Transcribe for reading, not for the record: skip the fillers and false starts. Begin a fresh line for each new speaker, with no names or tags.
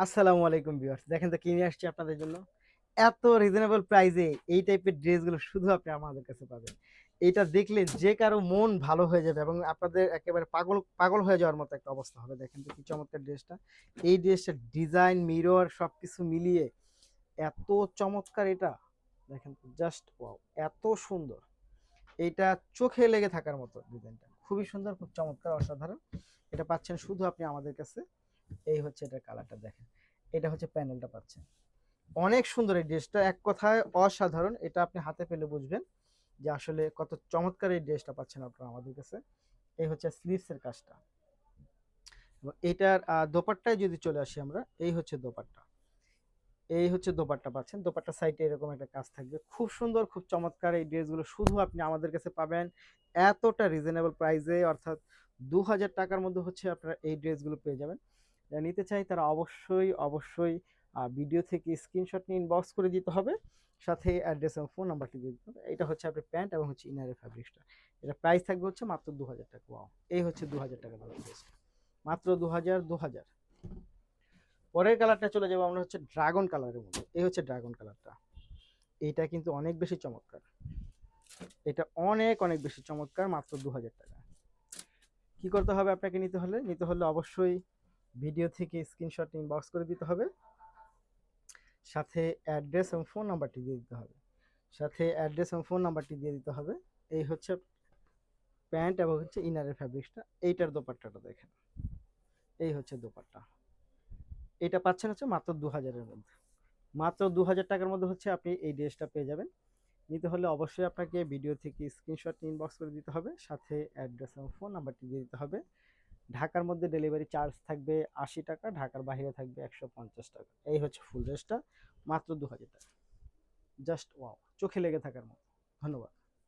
আসসালামু আলাইকুম ভিউয়ার্স, দেখেন তো কি নিয়ে আসছি আপনাদের জন্য। এত রিজনেবল প্রাইসে এই টাইপের ড্রেসগুলো শুধু আপনি আমাদের কাছে পাবেন। এটা দেখলে যে কারো মন ভালো হয়ে যাবে এবং আপনাদের একেবারে পাগল পাগল হয়ে যাওয়ার মতো একটা অবস্থা হবে। দেখেন তো কি চমৎকার ড্রেসটা। এই ড্রেসটার ডিজাইন, মিরর সবকিছু মিলিয়ে এত চমৎকার এটা। দেখেন তো জাস্ট ওয়াও, এত সুন্দর। এইটা চোখে লেগে থাকার মতো ডিজাইনটা। খুবই সুন্দর, খুব চমৎকার, অসাধারণ। এটা পাচ্ছেন শুধু আপনি আমাদের কাছে। এই হচ্ছে এটার কালারটা দেখেন। এটা হচ্ছে প্যানেলটা পাচ্ছেন। অনেক সুন্দর এই ড্রেসটা, এক কথায় অসাধারণ। এটা আপনি হাতে পেলে বুঝবেন যে আসলে কত চমৎকার এই ড্রেসটা পাচ্ছেন আপনারা আমাদের কাছে। এই হচ্ছে স্লিভস এর কাজটা। এবং এটার দোপাট্টায় যদি চলে আসি আমরা, এই হচ্ছে দোপাট্টা। এই হচ্ছে দোপাট্টা পাচ্ছেন। দোপাট্টা সাইডে এরকম একটা কাজ থাকবে। খুব সুন্দর, খুব চমৎকার এই ড্রেসগুলো শুধু আপনি আমাদের কাছে পাবেন এতটা রিজনেবল প্রাইসে, অর্থাৎ 2000 টাকার মধ্যে হচ্ছে আপনারা এই ড্রেসগুলো পেয়ে যাবেন। যারা নিতে চাই তারা অবশ্যই অবশ্যই ভিডিও থেকে স্ক্রিনশট নিয়ে ইনবক্স করে দিতে হবে। সাথে অ্যাড্রেস এবং ফোন নাম্বারটি দিয়ে দিতে হবে। এটা হচ্ছে আপনার প্যান্ট এবং হচ্ছে ইনারের ফ্যাব্রিক্সটা। এটা প্রাইস থাকবে হচ্ছে মাত্র 2000 টাকা। ওয়াও, এই হচ্ছে 2000 টাকা দামের ড্রেস। মাত্র 2000। পরের কালারটা চলে যাবো আমরা হচ্ছে ড্রাগন কালারের মধ্যে। এই হচ্ছে ড্রাগন কালারটা। এটা কিন্তু অনেক বেশি চমৎকার। এটা অনেক অনেক বেশি চমৎকার, মাত্র 2000 টাকা। কি করতে হবে আপনাকে? নিতে হলে অবশ্যই ভিডিও থেকে স্ক্রিনশট ইনবক্স করে দিতে হবে। সাথে অ্যাড্রেস এবং ফোন নাম্বারটি দিয়ে দিতে হবে। এই হচ্ছে প্যান্ট এবং হচ্ছে ইনারের ফ্যাব্রিক্সটা। এইটার দোপাট্টাটা দেখেন। এই হচ্ছে দোপাট্টা। এটা পাচ্ছেন হচ্ছে মাত্র 2000-এর মধ্যে। মাত্র 2000 টাকার মধ্যে হচ্ছে আপনি এই ড্রেসটা পেয়ে যাবেন। নিতে হলে অবশ্যই আপনাকে ভিডিও থেকে স্ক্রিনশট ইনবক্স করে দিতে হবে। সাথে অ্যাড্রেস এবং ফোন নাম্বারটি দিয়ে দিতে হবে। ঢাকার মধ্যে ডেলিভারি চার্জ থাকবে 80 টাকা, ঢাকার বাইরে থাকবে 150 টাকা। এই হচ্ছে ফুল ড্রেসটা, মাত্র 2000 টাকা। জাস্ট ওয়াও, চোখে লেগে থাকার মতো। ধন্যবাদ।